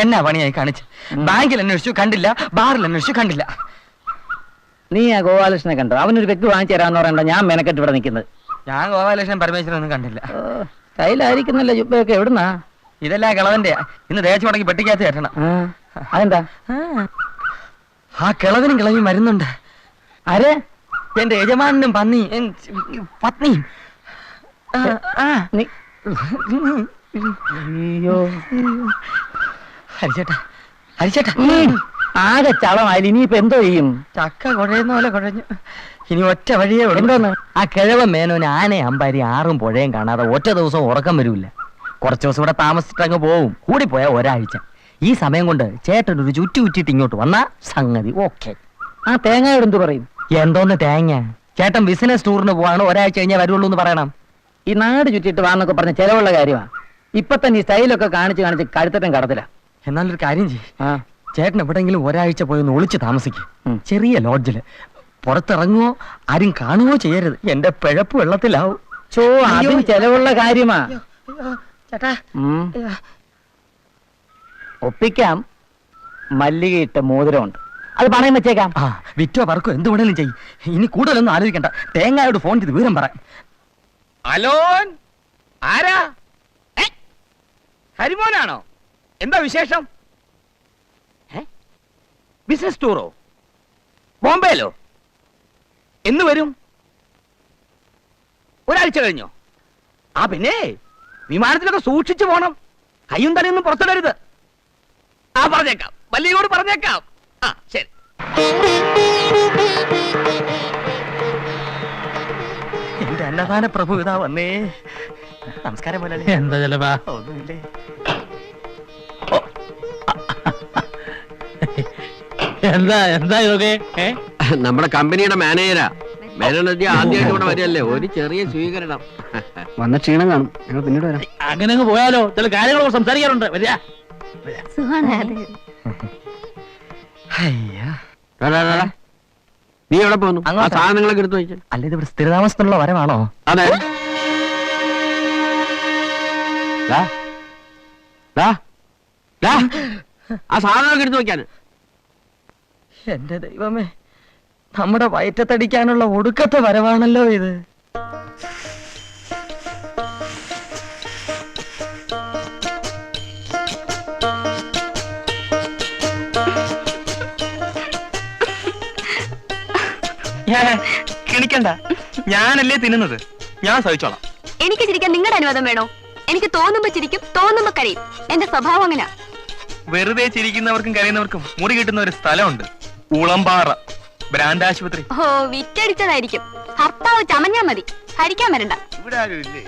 എന്നാ പണിയായി കാണിച്ച്? ബാങ്കിൽ അന്വേഷിച്ചു കണ്ടില്ല, ബാറിൽ അന്വേഷിച്ചു കണ്ടില്ല. നീ ആ ഗോപാലകൃഷ്ണനെ കണ്ടോ? അവനൊരു വ്യക്തി വാങ്ങിച്ചു തരാന്ന് പറയണ്ട, ഞാൻ മെനക്കെട്ട് ഇവിടെ നിൽക്കുന്നത്. ഞാൻ ഗോപാലകൃഷ്ണൻ പരമേശ്വരനൊന്നും കണ്ടില്ല. സ്റ്റൈലായിരിക്കുന്നല്ലോ ജുബയൊക്കെ. എവിടുന്നാ? ഇതെല്ലാം കിളവന്റെ. ഇന്ന് തേച്ച് മുടക്കി പെട്ടിക്കകത്ത് കയറ്റണം. അതെന്താ? ആ കിളവനും കിളവിയും വരുന്നുണ്ട്. ആരെ? എന്റെ യജമാനും പത്നിയും. അയ്യോ ഹരിച്ചേട്ടാ, ഹരിച്ചേട്ടാ, ആകെ ചളമായി. ഇനിയിപ്പോ എന്തോ ചെയ്യും? ചക്ക കുഴയുന്ന പോലെ കുഴഞ്ഞു. ഇനി ഒറ്റ വഴിയേ ഉള്ളൂ. എന്തോന്ന്? ആ കിഴവൻ മേനോന് ആനയും അമ്പാരി ആറും പുഴയും കാണാതെ ഒറ്റ ദിവസം ഉറക്കം വരൂല്ല. കുറച്ചു ദിവസം ഇവിടെ താമസിച്ചിട്ടങ്ങ് പോവും. കൂടിപ്പോയ ഒരാഴ്ച. ഈ സമയം കൊണ്ട് ചേട്ടൻ ഒരു ചുറ്റി ചുറ്റിട്ട് ഇങ്ങോട്ട് വന്നാ സംഗതി ഓക്കെ. ആ തേങ്ങയോട് എന്ത് പറയും? എന്തോന്ന് തേങ്ങ? ചേട്ടൻ ബിസിനസ് ടൂറിന് പോവാണ്, ഒരാഴ്ച കഴിഞ്ഞാൽ വരുള്ളൂ എന്ന് പറയണം. ഈ നാട് ചുറ്റിട്ട് വാന്നൊക്കെ പറഞ്ഞ ചെലവുള്ള കാര്യമാണ്. ഇപ്പൊ തന്നെ ഈ സ്റ്റൈലൊക്കെ കാണിച്ച് കാണിച്ച് കഴുത്തട്ടം കടത്തില്ല. എന്നാലൊരു കാര്യം ചെയ്യും, ചേട്ടൻ എവിടെയെങ്കിലും ഒരാഴ്ച പോയി ഒന്ന് ഒളിച്ച് താമസിക്കും. ചെറിയ ലോഡ്ജില്. പുറത്തിറങ്ങുവോ ആരും കാണുവോ ചെയ്യരുത്. എന്റെ പിഴപ്പ് വെള്ളത്തിലാവും. അതും ചെലവുള്ള കാര്യമാ. ചേട്ടാ, ഒപ്പിക്കാം. മല്ലികയിട്ട മോതിരമുണ്ട്, അത് പണയം വെച്ചേക്കാം. വിറ്റോ പറക്കോ എന്ത് വേണേലും ചെയ്യും. ഇനി കൂടുതലൊന്നും ആലോചിക്കണ്ട. തേങ്ങയോട് ഫോൺ ചെയ്ത് വിവരം പറയാം. അലോൻ, ആരാ? ഹരിമോനാണോ? എന്താ വിശേഷം? ബിസിനസ് ടൂറോ? ബോംബെയിലോ? എന്ന് വരും? ഒരാഴ്ച കഴിഞ്ഞോ? ആ പിന്നെ വിമാനത്തിലൊക്കെ സൂക്ഷിച്ചു പോണം. കയ്യും തലയൊന്നും പുറത്തിടരുത്. ആ പറഞ്ഞേക്കാം, വല്ലിയോട് പറഞ്ഞേക്കാം. ആ ശരി. എന്റെ അന്നദാന പ്രഭു ഇതാ വന്നേ. നമസ്കാരം പോലെ. എന്താ ചെലവാ? ഒന്നുമില്ലേ. എന്താ എന്താ ഇതൊക്കെ? നമ്മുടെ കമ്പനിയുടെ മാനേജരാ. മാനേജർ ആദ്യമായിട്ട് ഇവിടെ വരികയല്ലേ, ഒരു ചെറിയ സ്വീകരണം. വന്ന ക്ഷീണം കാണും, ഞങ്ങൾ പിന്നീട് വരാം. അങ്ങനെ അങ്ങ് പോയാലോ? ചില കാര്യങ്ങൾ സംസാരിക്കാറുണ്ട്. വരിക. നീ എവിടെ പോകുന്നു? ആ സാധനങ്ങളൊക്കെ എടുത്തു വയ്ക്കാൻ. അല്ല, ഇത് ഇവിടെ സ്ഥിരതാമസത്തിനുള്ള വരവാണോ? അതെ. ആ സാധനങ്ങളൊക്കെ എടുത്തു വയ്ക്കാൻ. എന്റെ ദൈവമേ, നമ്മുടെ വയറ്റത്തടിക്കാനുള്ള ഒടുക്കത്തെ വരവാണല്ലോ ഇത്. കിണിക്കണ്ട, ഞാനല്ലേ തിന്നുന്നത്, ഞാൻ സഹിച്ചോളാം. എനിക്ക് ചിരിക്കാൻ നിങ്ങളുടെ അനുവാദം വേണോ? എനിക്ക് തോന്നുമ്പോ ചിരിക്കും, തോന്നുമ്പോ കരയും. എന്റെ സ്വഭാവം അങ്ങനെ. വെറുതെ ചിരിക്കുന്നവർക്കും കരയുന്നവർക്കും മുറി കിട്ടുന്ന ഒരു സ്ഥലമുണ്ട്, ഉളമ്പാറ ബ്രാൻഡ് ആശുപത്രി. ഓ, വിറ്റടിച്ചതായിരിക്കും. ഭർത്താവ് ചമഞ്ഞാ മതി, ഹരിക്കാൻ വരണ്ട. ഇവിടെ ആരും ഇല്ലേ?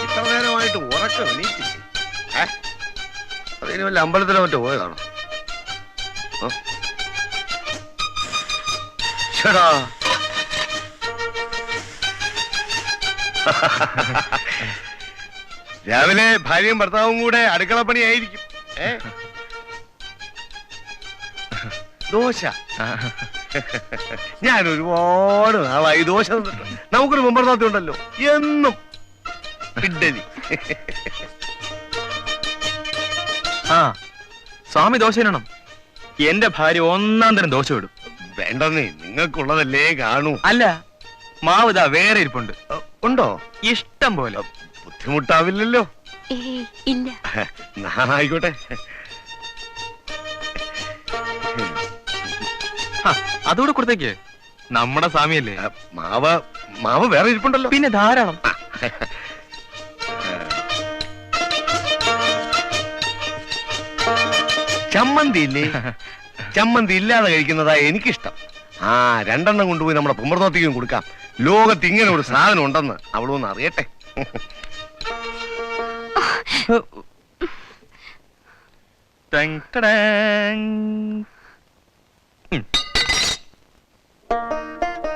ഇത്ര നേരമായിട്ട് ഉറക്കം എണീറ്റില്ലേ? അതിന് വല്ല അമ്പലത്തിലോ മറ്റോ പോയതാണോ? ചേടാ, രാവിലെ ഭാര്യയും ഭർത്താവും കൂടെ അടുക്കളപ്പണിയായിരിക്കും. ദോശ. ഞാൻ ഒരുപാട് നാളായി ദോശ തന്നിട്ട്. നമുക്കൊരു മുമ്പർത്താത്തി ഉണ്ടല്ലോ, എന്നും ഇഡ്ഡലി. സ്വാമി ദോശ ഇടണം. എന്റെ ഭാര്യ ഒന്നാം തരം ദോശ ഇടും. വേണ്ടെന്നേ, നിങ്ങൾക്കുള്ളതല്ലേ കാണൂ. അല്ല, മാവ് ഇതാ വേറെ ഇരിപ്പുണ്ട്. ഉണ്ടോ? ഇഷ്ടം പോലെ. ബുദ്ധിമുട്ടാവില്ലല്ലോ? ഇല്ല. ആയിക്കോട്ടെ. അതുകൂടെ കൊടുത്തേക്ക്. നമ്മുടെ സ്വാമിയല്ലേ. മാവ് വേറെ ഇരിപ്പുണ്ടല്ലോ. പിന്നെ ധാരാളം. ചമ്മന്തി ഇല്ലേ? ചമ്മന്തി ഇല്ലാതെ കഴിക്കുന്നതാ എനിക്കിഷ്ടം. രണ്ടെണ്ണം കൊണ്ടുപോയി നമ്മുടെ കുമ്പർത്തോത്തിക്കും കൊടുക്കാം. ലോകത്ത് ഇങ്ങനെ ഒരു സാധനം ഉണ്ടെന്ന് അവളൊന്ന് അറിയട്ടെ.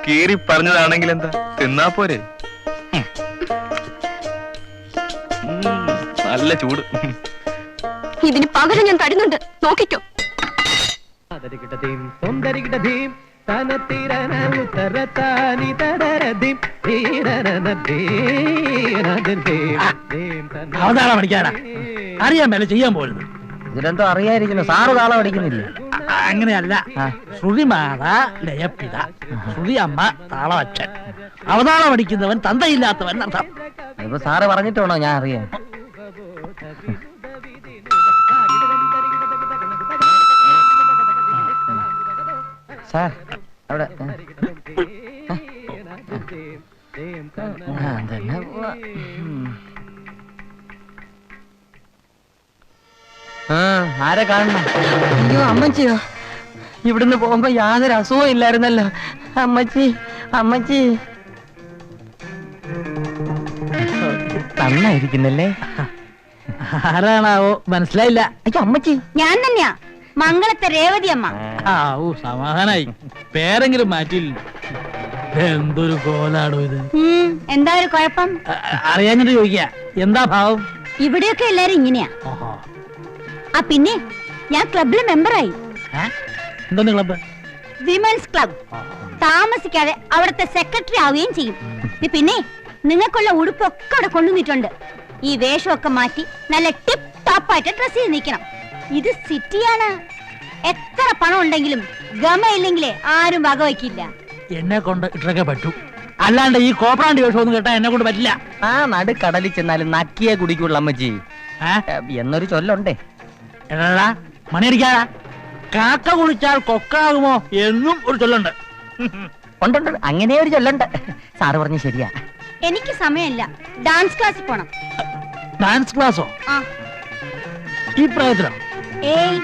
കീറി പറഞ്ഞതാണെങ്കിൽ എന്താ, തിന്നാ പോരെ. നല്ല ചൂട്. ഇതിന് പകരം ഞാൻ തരുന്നുണ്ട്, നോക്കിക്കോ. അവതാളം പഠിക്കാനാ അറിയാൻ മേലെ ചെയ്യാൻ പോരുന്നു. ഇതിലെന്തോ അറിയാതിരിക്കുന്നു. സാറ് താളം അടിക്കുന്നില്ല. അങ്ങനെയല്ല, ശ്രുതിമാത ലയപ്പിത, ശ്രുതി അമ്മ താളവച്ചൻ, അവതാളം പഠിക്കുന്നവൻ തന്തയില്ലാത്തവൻ അർത്ഥം. അതിപ്പോ സാറ് പറഞ്ഞിട്ടാണോ ഞാൻ അറിയാം? സാർ അവിടെ ആരെ കാണണം? അയ്യോ അമ്മച്ചിയോ, ഇവിടുന്ന് പോകുമ്പോ യാതൊരു അസുഖവും ഇല്ലായിരുന്നല്ലോ. അമ്മച്ചി അമ്മച്ചി നന്നായിരിക്കുന്നല്ലേ? ആരാണാവോ മനസ്സിലായില്ല. അയ്യോ അമ്മച്ചി ഞാൻ തന്നെയാ, മംഗളത്തെ രേവതി അമ്മ. സമാധാനായി, പേരെങ്കിലും മാറ്റിയില്ല. എന്തൊരു കോലാടോ ഇത്. എന്താ ഒരു കുഴപ്പം? അറിയാഞ്ഞിട്ട് ചോദിക്കാ, എന്താ ഭാവം? ഇവിടെയൊക്കെ എല്ലാരും ഇങ്ങനെയാ. ആ പിന്നെ ഞാൻ ക്ലബിലെ മെമ്പറായി. എന്തോന്ന് ക്ലബ്? Women's club. താമസിക്കാതെ അവിടുത്തെ സെക്രട്ടറി ആവുകയും ചെയ്യും. പിന്നെ നിങ്ങൾക്കുള്ള ഉടുപ്പൊക്കെ അവിടെ കൊണ്ടുവന്നിട്ടുണ്ട്. ഈ വേഷമൊക്കെ മാറ്റി നല്ല ടിപ്പ് ടോപ്പായിട്ട് ഡ്രസ് ചെയ്ത് നിൽക്കണം. ഇത് സിറ്റിയാണ്. എത്ര പണം ഉണ്ടെങ്കിലും ഗമയില്ലെങ്കിലേ ആരും വകവയ്ക്കില്ല. എന്നെ കൊണ്ട് ഇട്ടൊക്കെ പറ്റൂ, അല്ലാണ്ട് ഈ കോപ്പറാണ്ടി വേഷമൊന്നും കേട്ടാ എന്നെ കൊണ്ട് പറ്റില്ല. ആ നടുക്കടലിൽ ചെന്നാലും നക്കിയേ കുടിക്കുള്ളൂ അമ്മച്ചി എന്നൊരു ചൊല്ലുണ്ടേ. എടാ മണിയടിക്കാടാ, കാക്ക കുളിച്ചാൽ കൊക്കാകുമോ എന്നും ഒരു ചൊല്ലുണ്ട്. ഉണ്ടുണ്ട്, അങ്ങനെ ഒരു ചൊല്ലുണ്ട്. സാറ് പറഞ്ഞ ശരിയാ. എനിക്ക് സമയമില്ല, ഡാൻസ് ക്ലാസ്സിൽ പോണം. ഡാൻസ് ക്ലാസ്സോ? ആ ഈ പ്രായത്തിലോ? ഏയ്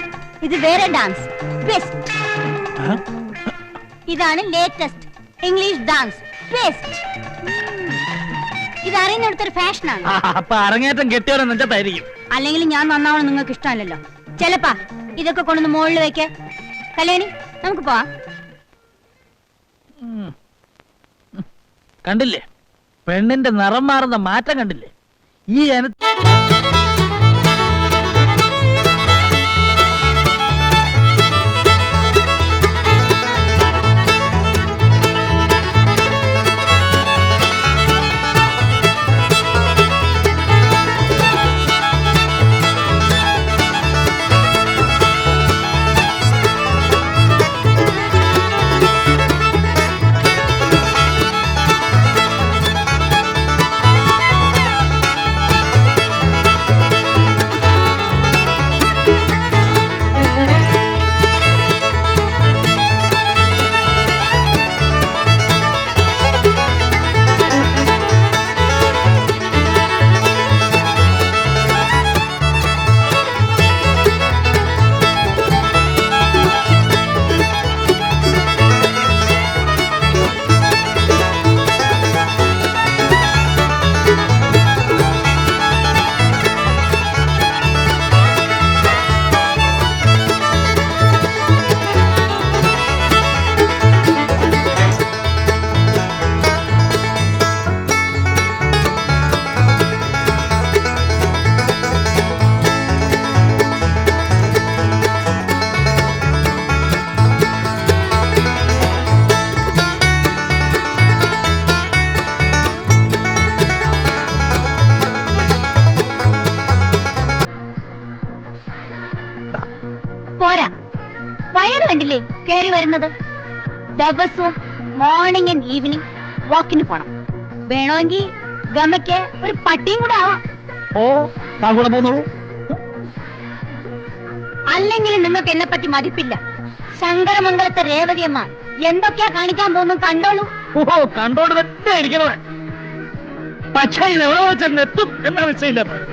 ഇത് വേറെ ഡാൻസ്, ബെസ്റ്റ്. ഇതാണ് ലേറ്റസ്റ്റ് ഇംഗ്ലീഷ് ഡാൻസ്, ബെസ്റ്റ്. ഇത് അറിയുന്നിടത്തൊരു ഫാഷനാണ്. അപ്പൊ അരങ്ങേറ്റം കെട്ടിയവരെ നെഞ്ചത്തായിരിക്കും. അല്ലെങ്കിൽ ഞാൻ നന്നാവണം നിങ്ങൾക്ക് ഇഷ്ടമല്ലല്ലോ. ചെലപ്പാ ഇതൊക്കെ കൊണ്ടൊന്ന് മുകളിൽ വെക്ക. കല്യാണി നമുക്ക് പോവാം. കണ്ടില്ലേ പെണ്ണിന്റെ നിറം മാറുന്ന മാറ്റം? കണ്ടില്ലേ ഈ പോരാ, വയറ് കണ്ടില്ലേ കയറി വരുന്നത്? ദിവസവും മോർണിംഗ് ആൻഡ് ഈവനിങ് വാക്കിന് പോണം. വേണമെങ്കിൽ ഗമയ്ക്ക് ഒരു പട്ടിയും കൂടെ ആവാം. കൂടെ പോന്നോളൂ. അല്ലെങ്കിൽ നിങ്ങൾക്ക് എന്നെ പറ്റി മതിപ്പില്ല. ശങ്കരമംഗലത്തെ രേവതിയമ്മ എന്തൊക്കെയാ കാണിക്കാൻ പോകുന്നു കണ്ടോളൂ. കണ്ടോണ്ട് തന്നെ ഇരിക്കണേ. പക്ഷേ ഇത് എവിടെ വെച്ചെത്തും എന്നാണ് നിശ്ചയില്ലാത്തത്.